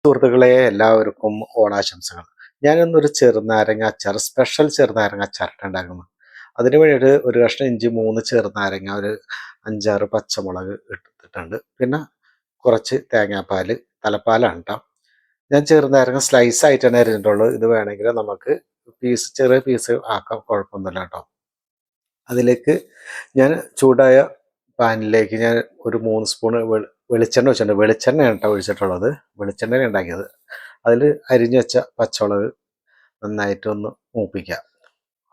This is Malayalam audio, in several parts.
സുഹൃത്തുക്കളെ, എല്ലാവർക്കും ഓണാശംസകൾ. ഞാനിന്നൊരു ചെറുനാരങ്ങ അച്ചാർ, സ്പെഷ്യൽ ചെറുനാരങ്ങ അച്ചാറിട്ട് ഉണ്ടാക്കുന്നു. അതിന് വേണ്ടിയിട്ട് ഒരു കഷ്ണം ഇഞ്ചി, 3 ചെറുനാരങ്ങ, ഒരു 5-6 പച്ചമുളക് എടുത്തിട്ടുണ്ട്. പിന്നെ കുറച്ച് തേങ്ങാപ്പാൽ, തലപ്പാലാണ് കേട്ടോ. ഞാൻ ചെറുനാരങ്ങ സ്ലൈസ് ആയിട്ടാണ് അരിഞ്ഞിട്ടുള്ളത്. ഇത് വേണമെങ്കിൽ നമുക്ക് ചെറിയ പീസ് ആക്കാം, കുഴപ്പമൊന്നുമില്ല കേട്ടോ. അതിലേക്ക് ഞാൻ ചൂടായ പാനിലേക്ക് ഞാൻ ഒരു 3 സ്പൂൺ വെളിച്ചെണ്ണ വെച്ചിട്ടുണ്ട്. വെളിച്ചെണ്ണയാണ് കേട്ടോ ഒഴിച്ചിട്ടുള്ളത്. വെളിച്ചെണ്ണ ഉണ്ടാക്കിയത്. അതിൽ അരിഞ്ഞു വെച്ച പച്ചമുളക് നന്നായിട്ടൊന്ന് മൂപ്പിക്കുക.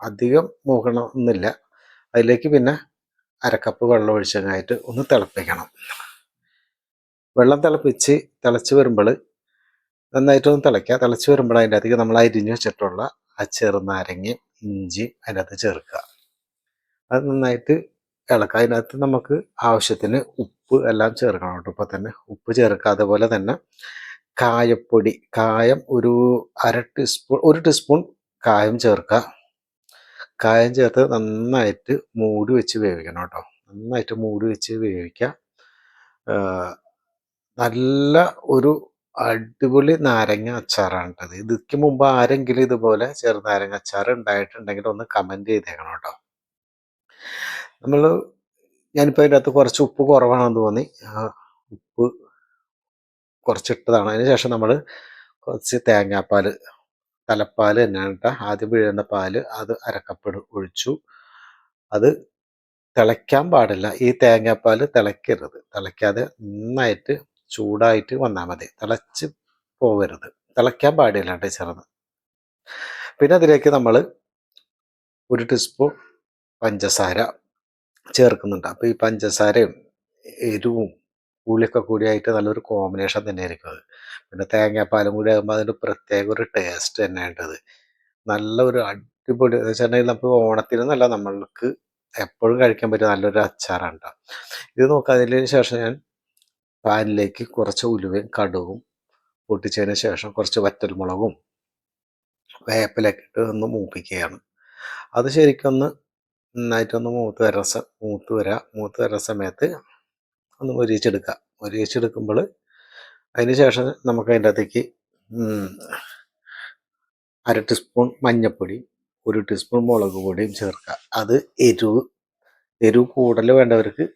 അധികം മൂക്കണം എന്നില്ല. അതിലേക്ക് പിന്നെ അരക്കപ്പ് വെള്ളം ഒഴിച്ചതായിട്ട് ഒന്ന് തിളപ്പിക്കണം. വെള്ളം തിളച്ച് വരുമ്പോൾ നന്നായിട്ടൊന്ന് തിളയ്ക്കുക. തിളച്ച് വരുമ്പോൾ അതിൻ്റെ അകത്തേക്ക് നമ്മൾ അരിഞ്ഞു വെച്ചിട്ടുള്ള ആ ചെറുനാരങ്ങയും ഇഞ്ചിയും അതിനകത്ത് ചേർക്കുക. അത് നന്നായിട്ട് ഇളക്കുക. അതിനകത്ത് നമുക്ക് ആവശ്യത്തിന് ഉപ്പ് എല്ലാം ചേർക്കണം കേട്ടോ. ഇപ്പം തന്നെ ഉപ്പ് ചേർക്കുക. അതുപോലെ തന്നെ കായപ്പൊടി, കായം ഒരു 1 ടീസ്പൂൺ കായം ചേർക്കുക. കായം ചേർത്ത് നന്നായിട്ട് മൂടി വെച്ച് വേവിക്കണം കേട്ടോ. നന്നായിട്ട് മൂടി വെച്ച് വേവിക്കുക. നല്ല ഒരു അടിപൊളി നാരങ്ങ അച്ചാറാണ് കേട്ടത്. ഇതിക്ക് മുമ്പ് ആരെങ്കിലും ഇതുപോലെ ചെറുനാരങ്ങ അച്ചാർ ഉണ്ടായിട്ടുണ്ടെങ്കിൽ ഒന്ന് കമൻറ്റ് ചെയ്തേക്കണം കേട്ടോ. ഞാനിപ്പോൾ അതിൻ്റെ അകത്ത് കുറച്ച് ഉപ്പ് കുറവാണെന്ന് തോന്നി, ഉപ്പ് കുറച്ചിട്ടതാണ്. അതിന് ശേഷം നമ്മൾ കുറച്ച് തേങ്ങാപ്പാൽ, തലപ്പാൽ തന്നെയാണ് കേട്ടോ. ആദ്യം വീഴുന്ന പാല് അത് അരക്കപ്പ് ഒഴിച്ചു. അത് തിളയ്ക്കാൻ പാടില്ല. ഈ തേങ്ങാപ്പാൽ തിളയ്ക്കരുത്. തിളയ്ക്കാതെ നന്നായിട്ട് ചൂടായിട്ട് വന്നാൽ മതി. തിളച്ച് പോകരുത്. തിളയ്ക്കാൻ പാടില്ല കേട്ടോ ചെറുത്. പിന്നെ അതിലേക്ക് നമ്മൾ 1 ടീസ്പൂൺ പഞ്ചസാര ചേർക്കുന്നുണ്ട്. അപ്പോൾ ഈ പഞ്ചസാരയും എരിവും പുളിയൊക്കെ കൂടിയായിട്ട് നല്ലൊരു കോമ്പിനേഷൻ തന്നെയായിരിക്കും അത്. പിന്നെ തേങ്ങാപ്പാലും കൂടി ആകുമ്പോൾ അതിൻ്റെ പ്രത്യേക ഒരു ടേസ്റ്റ് തന്നെയായിട്ടത്. നല്ലൊരു അടിപൊളി എന്ന് വെച്ചിട്ടുണ്ടെങ്കിൽ നമുക്ക് ഓണത്തിനൊന്നല്ല, നമ്മൾക്ക് എപ്പോഴും കഴിക്കാൻ പറ്റിയ നല്ലൊരു അച്ചാറാണ് കേട്ടോ. ഇത് നോക്കുക. അതിന് ശേഷം ഞാൻ പാനിലേക്ക് കുറച്ച് ഉലുവയും കടുകും പൊട്ടിച്ചതിന് ശേഷം കുറച്ച് വറ്റൽമുളകും വേപ്പിലൊക്കെ ഇട്ട് ഒന്ന് മൂപ്പിക്കുകയാണ്. അത് ശരിക്കൊന്ന് നന്നായിട്ടൊന്ന് മൂത്ത് വരുന്ന സമയത്ത് ഒന്ന് മൊരിയിച്ചെടുക്കുമ്പോൾ അതിന് ശേഷം നമുക്ക് അതിൻ്റെ അകത്തേക്ക് 1/2 ടീസ്പൂൺ മഞ്ഞൾപ്പൊടി, 1 ടീസ്പൂൺ മുളക് പൊടിയും ചേർക്കുക. അത് എരിവ് കൂടുതൽ വേണ്ടവർക്ക്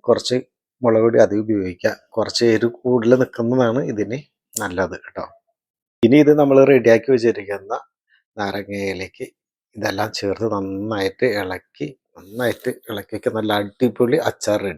കുറച്ച് മുളക് പൊടി അധികം ഉപയോഗിക്കുക. കുറച്ച് എരിവ് കൂടുതൽ നിൽക്കുന്നതാണ് ഇതിന് നല്ലത് കേട്ടോ. ഇനി ഇത് നമ്മൾ റെഡിയാക്കി വെച്ചിരിക്കുന്ന നാരങ്ങയിലേക്ക് ഇതെല്ലാം ചേർത്ത് നന്നായിട്ട് ഇളക്കി നല്ല അടിപൊളി അച്ചാർ റെഡി.